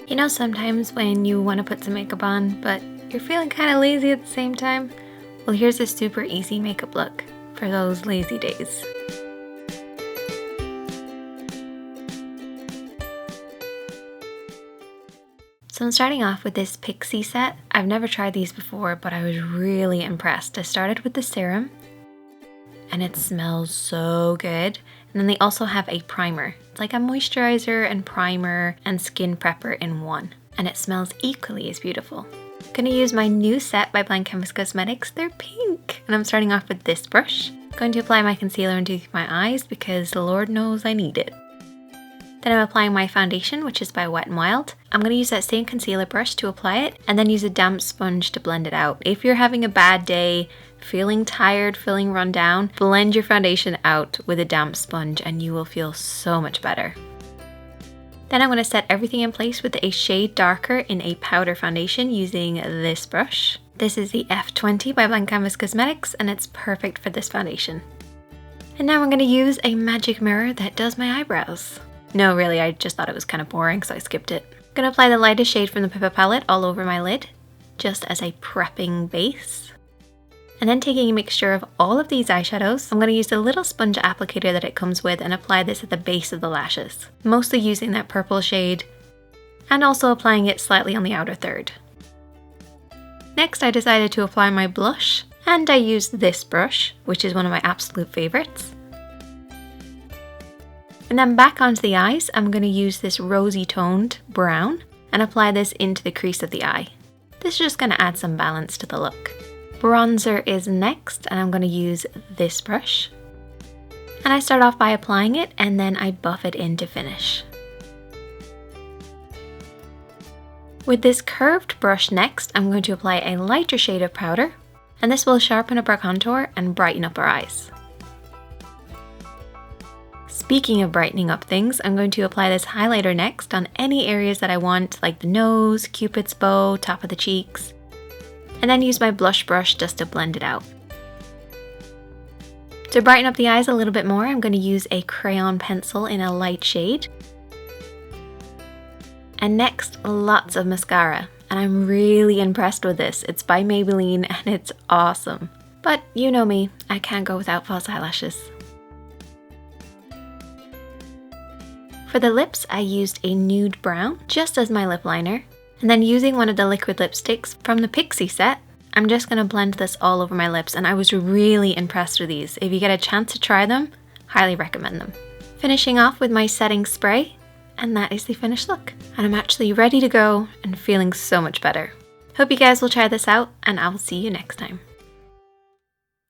You know, sometimes when you want to put some makeup on, but you're feeling kind of lazy at the same time? Well, here's a super easy makeup look for those lazy days. So I'm starting off with this Pixie set. I've never tried these before, but I was really impressed. I started with the serum, and it smells so good. And then they also have a primer. It's like a moisturizer and primer and skin prepper in one. And it smells equally as beautiful. I'm gonna use my new set by Blank Canvas Cosmetics. They're pink. And I'm starting off with this brush. I'm going to apply my concealer into my eyes because Lord knows I need it. Then I'm applying my foundation, which is by Wet n Wild. I'm going to use that same concealer brush to apply it and then use a damp sponge to blend it out. If you're having a bad day, feeling tired, feeling run down, blend your foundation out with a damp sponge and you will feel so much better. Then I'm going to set everything in place with a shade darker in a powder foundation using this brush. This is the F20 by Blank Canvas Cosmetics and it's perfect for this foundation. And now I'm going to use a magic mirror that does my eyebrows. No, really, I just thought it was kind of boring, so I skipped it. I'm going to apply the lightest shade from the Pippa palette all over my lid, just as a prepping base. And then taking a mixture of all of these eyeshadows, I'm going to use the little sponge applicator that it comes with and apply this at the base of the lashes. Mostly using that purple shade, and also applying it slightly on the outer third. Next, I decided to apply my blush, and I used this brush, which is one of my absolute favorites. And then back onto the eyes, I'm going to use this rosy toned brown and apply this into the crease of the eye. This is just going to add some balance to the look. Bronzer is next, and I'm going to use this brush. And I start off by applying it and then I buff it in to finish. With this curved brush next, I'm going to apply a lighter shade of powder, and this will sharpen up our contour and brighten up our eyes. Speaking of brightening up things, I'm going to apply this highlighter next on any areas that I want, like the nose, cupid's bow, top of the cheeks, and then use my blush brush just to blend it out. To brighten up the eyes a little bit more, I'm going to use a crayon pencil in a light shade. And next, lots of mascara, and I'm really impressed with this. It's by Maybelline and it's awesome. But you know me, I can't go without false eyelashes. For the lips, I used a nude brown just as my lip liner, and then using one of the liquid lipsticks from the Pixie set, I'm just going to blend this all over my lips, and I was really impressed with these. If you get a chance to try them, highly recommend them. Finishing off with my setting spray, and that is the finished look. And I'm actually ready to go and feeling so much better. Hope you guys will try this out, and I'll see you next time.